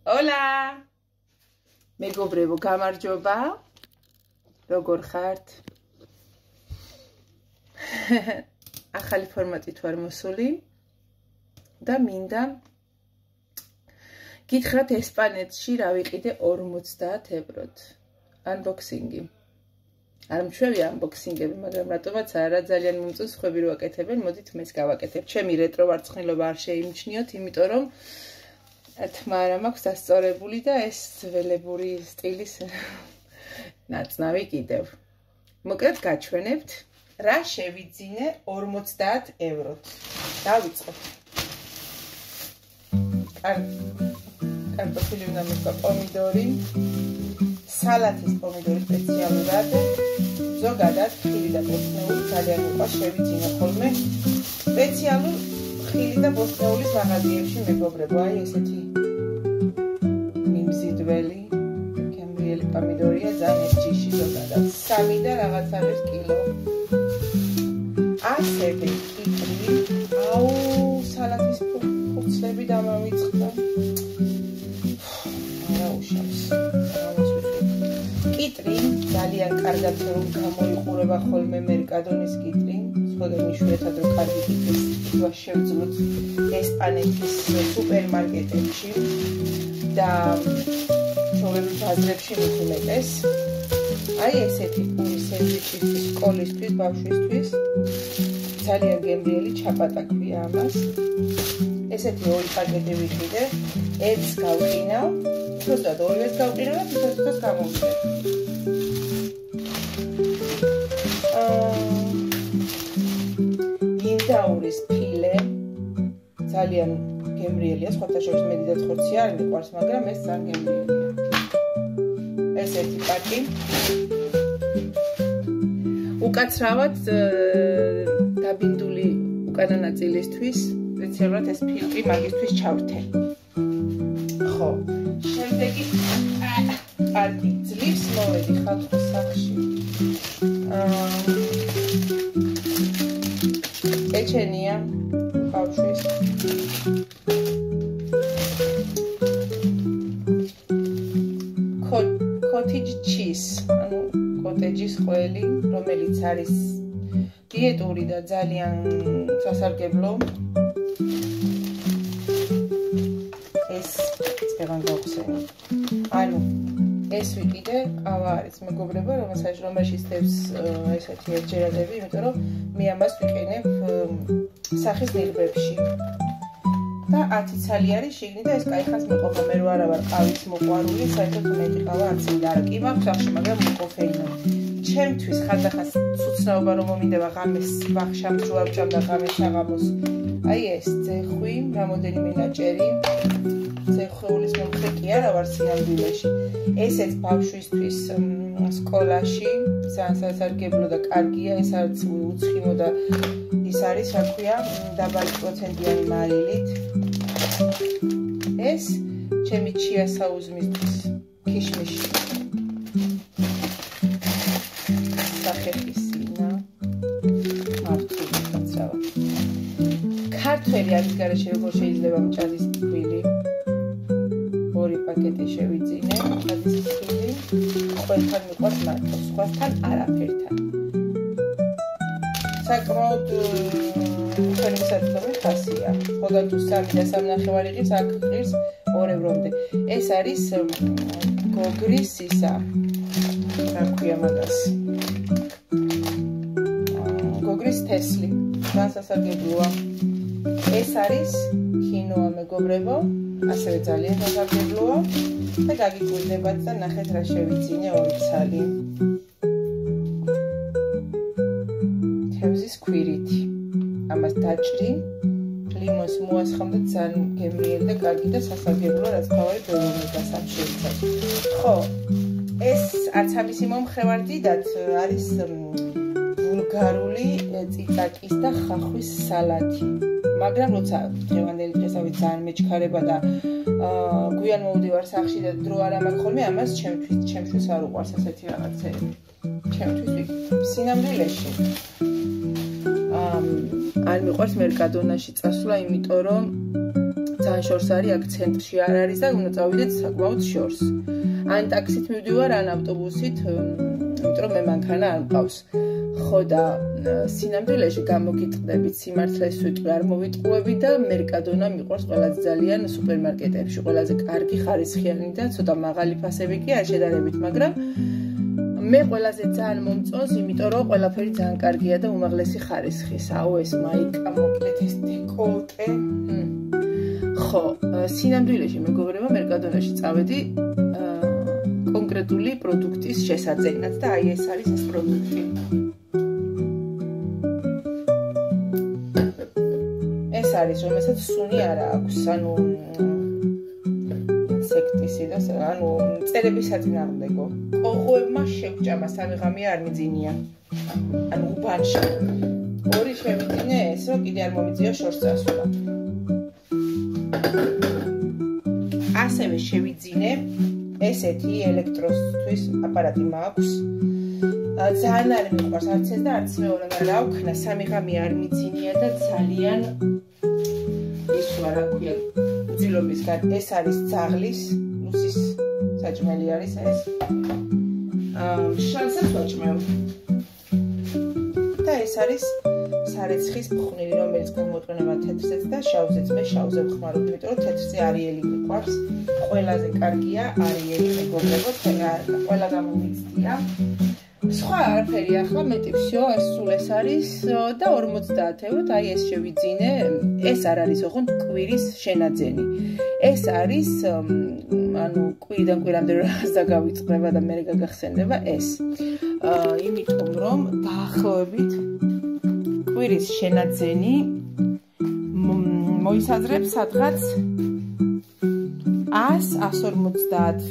Hola! მეგობრებო, გამარჯობა. როგორ ხართ? ახალი ფორმატით ვარ მოსული და მინდა გითხრათ ესპანეთში რა ვიყიდე 50 ევროთ. Unboxing-ი. არ მშვენია unboxing-ები, მაგრამ რატომაც არა ძალიან მომწონს ხვები რო აკეთებენ, მოდით მეც გავაკეთებ. ჩემი რეტრო ვარცხნილობა არ შეიმჩნიოთ, იმიტომ რომ თმა რა მაქვს დასწორებული და ეს ველებური სტილის ნაწნავი კიდევ. მოკლედ გაჩვენებთ რა შევიძინე 50 ევროთ. დავიწყოთ. კარტოფილი უნდა მოხდა, პომიდორი, სალათის პომიდორი სპეციალურად, ზოგადად ხილი და ბოსტნეული ძალიან უყვარს, შევიძინე ხოლმე სპეციალურ ხილი და ბოსტნეულის მაღაზიებში მეგობრებო, აი ესეთი მიმზიდველი გემრიელი პომიდორია, ძალიან ეს ჯიში ზოგადად 3 და რაღაც არის კილო. ასევე კიტრი, აუ სალათის ფურცლები დამავიწყდა. არა უშავს. კიტრი ძალიან კარგად რომ გამოიყურება ხოლმე მერკადონის კიტრი, სხვადასხვა მიშვიათად რომ კარგი კიტრის თქვა შევძლოთ ესპანეთის სუპერმარკეტებში და ჩვეულებრივ ბაზრებში მithumetes. აი ესეთი პური სენდვიჩისთვის, სკოლისთვის, ბავშვისთვის ძალიან გემრიელი ჩაპატა ქვია ამას. ესეთი ორი პაკეტი ვიყიდე, ერთს გავყინავ, უბრალოდ ორივეს გავყინავ და თვითონ გამოვიდე. ინდაურის ფილე ძალიან გემრიელია, სხვათა შორის მედიდად ხორცი არ მიყვარს, მაგრამ ეს ძალიან გემრიელია. ეს ერთი პაკი. უკაცრავად დაბინდული უკანა ნაწილისთვის სპეციალურად ეს ფილტვი მაგისთვის ჩავრთე. ხო, შემდეგი პაკი ძლივს მოვედი ხალხის სახლში. ეჩენია ბავშვის cottage cheese, ანუ კოტეჯის ყველი, რომელიც არის დიეტური და ძალიან სასარგებლო. ეს წეგან გავხსენე. ანუ ეს ვიყიდე, ყავა არის მეგობრებო, რომელშიც დევს ესეთი ერთჯერადები, იმიტომ რომ მე ამას ვიყენებ სახის ნიღბებში. და 10 ცალი არის შიგნით და ეს кайხას მეყოფა, მე რო არა ვარ ყავის მოყვარული, საერთოდ მეტი ყავა არ წინდა, არა კი მაქვს სახში, მაგრამ მოკოფეინო. ჩემთვის ხანდახან ცუცნაობა რომ მომინდება ღამეს ვახშამ ჯუავჭამ და ღამეს საღამოს. აი ეს ძეხვი, რამოდენიმე ნაჭერი. ძეხვეულის მომხრე კი არა ვარ სინამდვილეში. ესეც ბავშვისთვის სკოლაში ძალიან სასარგებლო და კარგია, ეს არის უცხიმო და ის არის, რა ქვია, დაბალი პროცენტიანი მარილით. ეს ჩემი ჩია საუზმისთვის ქიშმიში. სახეხისინა. მართული კაცრავა. ქართველი არის გარეშე როგორ შეიძლება მჭადის ფქვილი. ორი პაკეტი შევიძინე, მჭადის ფქვილი. ყველთან მიყვარს მარტო, სხვასთან არაფერთან. საკმაოდ თქვენი მსაწვდომი ხასია. ხოდარ თუ 3 და 3.5 ყირს აქ ყირს 2 ევრომდე. ეს არის გოგრის ისა. რა ქვია მაგას? გოგრის თესლი. ძალიან სასარგებლოა. ეს არის ქინოა მეგობრებო, ასევე ძალიან სასარგებლოა და გაგიგვირდებათ და ნახეთ რა შევიძინე 2 ცალი. თევზის ქვირითი. ამას დაჭრი, ლიმონს მოასხამ და ძალიან გემრიელი და კარგი და სასარგებლოა, რაც თავარი ბოლომებას ამ შეიცავს. ხო, ეს არც ამისი მომხრევარ დიდად არის ბულგარული წიწაკის და ხახვის სალათი. მაგრამ როცა დღევანდელი დღესავით ძალიან მეჩქარება და გვიან მოვდივარ სახლში და დრო არ მაქვს ხოლმე, ამას ჩემთვის არ უყვარს ასეთი რაღაცები. ჩემთვის სინამდვილეში არ მიყვარს მერკადონაში წასვლა, იმიტომ რომ ძალიან შორს არის, აქ ცენტრში არ არის და უნდა წავიდეთ საკმაოდ შორს. ან ტაქსით მივდივარ, ან ავტობუსით, იმიტომ რომ მე მანქანა არ მყავს. ხო და სინამდვილეში გამოგიტყდებით სიმართლეს ვიტყვი, არ მოვიტყუები და მერკადონა მიყვარს ყველაზე ძალიან სუპერმარკეტებში, ყველაზე კარგი ხარისხიანი და ცოტა მაღალი ფასები კი არ შედარებით, მაგრამ მე ყველაზე ძალიან მომწონს, იმიტომ რომ ყველაფერი ძალიან კარგია და უმაღლესი ხარისხის. აუ ეს მაიკა მოკლედ ეს დეკოლტე. ხო, სინამდვილეში მეგობრებო, მერკადონაში წავედი კონკრეტული პროდუქტის შესაძენად და აი ეს არის ეს პროდუქტი. ეს არის, რომელსაც სუნი არა აქვს, ანუ ინსექტიციდას, ანუ მწერების საწინააღმდეგო. ყოღოებმა შეგვჭამა, სამი ღამე არ მიძინია. ანუ უბანში. ორი შევიძინე ეს, რომ კიდე არ მომიწია შორს წასვლა. ასევე შევიძინე ესეთი ელექტროსთვის აპარატი მაქვს. ძალიან არ მიყვარს არც ეს და არც მეორე, მაგრამ რა ვქნა, სამი ღამე არ მიძინია და ძალიან ის რა ქვია, ძილობისგან ეს არის ძაღლის, ლუსის საჭმელი არის ეს. შანსებს ვაჭმევ. და ეს არის სარეცხის ფხვნილი, რომელიც გამოიყენება თეთრზეც და შავზეც. მე შავზე ვხმარობ, იმიტომ რომ თეთრზე არიელი მიყვარს. ყველაზე კარგია არიელი, მეგობრებო, ყველა გამომიცდია. სხვა არაფერი ახლა მეტი всё, ეს სულ ეს არის და 50 ევროთ, აი ეს შევიძინე. ეს არ არის ოღონდ კვირის შენაძენი. ეს არის ანუ კვირიდან კვირამდე რაღაც დაგავიწყდება და მე გაგახსენდება ეს. იმიტომ რომ დაახლოებით კვირის შენაძენი მოისაზრებს სადღაც 100-150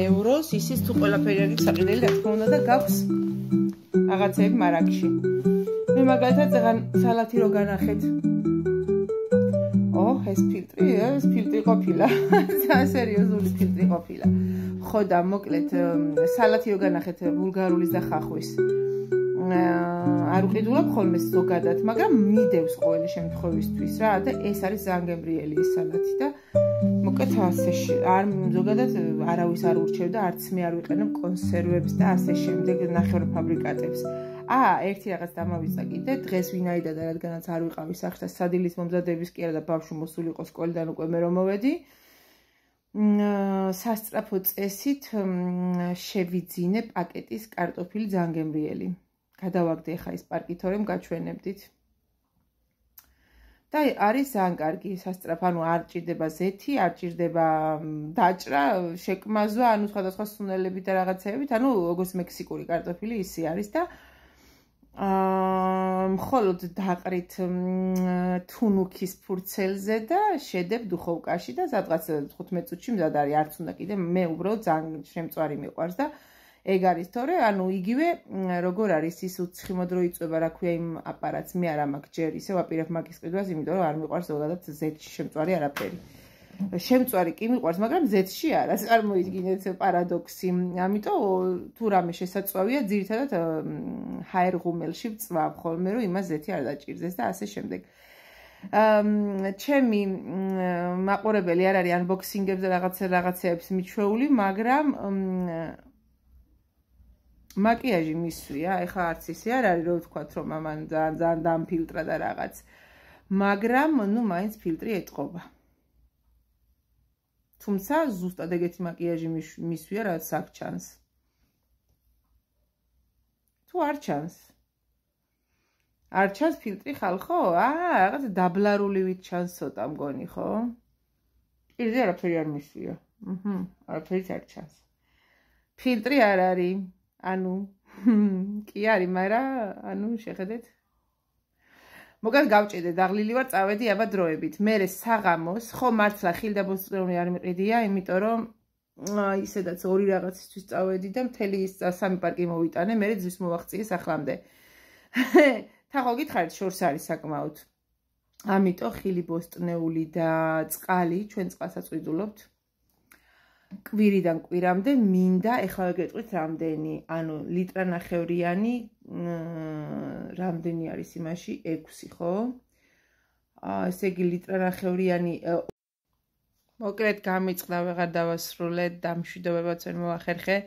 ევროს, ისიც თუ ყველაფერი არის საყიდელი, რა თქმა უნდა და გაქვს რაღაცები მარაგში. მე მაგალითად ზღან სალათი რო განახეთ. ეს ფილტრი ყოფილა. ძალიან სერიოზული ფილტრი ყოფილა. ხო და მოკლედ სალათი რო განახეთ ბულგარულის და ხახვის. არ ვყიდულობ ხოლმე ზოგადად, მაგრამ მიდევს ყოველი შემთხვევისთვის რა და ეს არის ძალიან გემრიელი ეს სალათი და მოკლედ ასე არ ზოგადად არავის არ ურჩევ და არც მე არ ვიყენებ კონსერვებს და ასე შემდეგ ნახევრაფაბრიკატებს. ერთი რაღაც დამავიწყა კიდე, დღეს ვინაიდან და რადგანაც არ ვიყავი სახლში სადილის მომზადების კი არა და ბავშვი მოსული იყო სკოლიდან უკვე მე რომ მოვედი. სასწრაფო წესით შევიძინე პაკეტის კარტოფილი ძალიან გემრიელი. გადავაგდე ხა ის პარკითორემ გაჩვენებდით. და არის ძალიან კარგი სასწრაფო, ანუ არ ჭირდება ზეთი, არ ჭირდება დაჭრა, შეკმაზვა, ანუ სხვადასხვა სუნელებით და რაღაცეებით, ანუ როგორც მექსიკური კარტოფილი ისე არის და მხოლოდ დაყრით თუნუქის ფურცელზე და შედებ დუხოვკაში და სადღაც 15 წუთში მზად არის, არც უნდა კიდე მე უბრალოდ ძალიან შემწვარი მიყვარს და ეგ არის თორე, ანუ იგივე როგორ არის ის უცხიმოდ რო იწובה, რა ქვია იმ აპარატს, მე არ მაქვს ჯერ ისე ვაპირებ მაგის ყიდვას, იმიტომ რომ არ მიყვარს ზოგადად ზეთში შემწვარი არაფერი. შემწვარი კი მიყვარს, მაგრამ ზეთში არა, წარმოიდგინეთ პარადოქსი. ამიტომ თუ რამე შესაძლოა, ძირითადად ჰაერ ღუმელში ვწვავ ხოლმე, რომ იმას ზეთი არ დაჭირდეს და ასე შემდეგ. ჩემი მაყურებელი არ არის unboxing-ებს და რაღაცეებს მიჩვეული, მაგრამ მაკიაჟი მისვია, ეხლა არც ისე არ არის, რომ ვთქვათ, რომ ამან ძალიან დამფილტრა და რაღაც. მაგრამ, ნუ მაინც ფილტრი ეტყობა. თუმცა ზუსტად ეგეთი მაკიაჟი მისვია, რაც აქ ჩანს. თუ არ ჩანს. არ ჩანს ფილტრი ხალხო? რაღაც დაბლარულივით ჩანს ცოტა მგონი, ხო? პირზე არაფერი არ მისვია. არაფერიც არ ჩანს. ფილტრი არ არის. ანუ კი არის, მაგრამ ანუ შეხედეთ. მოგან გავჭედე, დაღლილი ვარ, წავედი აბა დროებით. მერე საღამოს, ხო მართლა ხილ და ბოსტნეული არ მიყიდია, იმიტომ რომ ისედაც ორი რაღაცისთვის წავედი და მთელი ის სამი პარკი მოვიტანე, მერე ძვის მოვაღწიე სახლამდე. თახო გითხარით, შორს არის საკმაოდ. ამიტომ ხილი ბოსტნეული და წყალი, ჩვენ წყალსაც ვიდულობთ. კვირიდან კვირამდე მინდა, ეხლა გეტყვით რამდენი, ანუ ლიტრანახევრიანი, რამდენი არის იმაში? 6, ხო? ესე იგი ლიტრანახევრიანი მოკლედ გამიწყდა, ვეღარ დავასრულეთ, დამშვიდობებაც ვერ მოახერხე.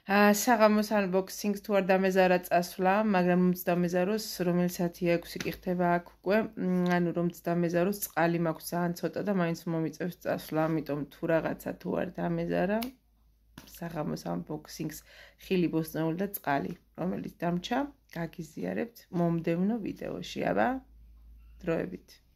საღამოს unboxing-ს თუ არ დამეზარა წასვლა, მაგრამ რომ დამეზაროს, რომელიც 10:06 კი ხდება აქ უკვე, ანუ რომ დამეზაროს, წყალი მაქვს ძალიან ცოტა და მაინც მომიწევს წასვლა, ამიტომ თუ რაღაცა თუ არ დამეზარა, საღამოს unboxing-ს ხილი ბოსტნეული და წყალი, რომელიც დამჩა, გაგიზიარებთ მომდევნო ვიდეოში, აბა დროებით.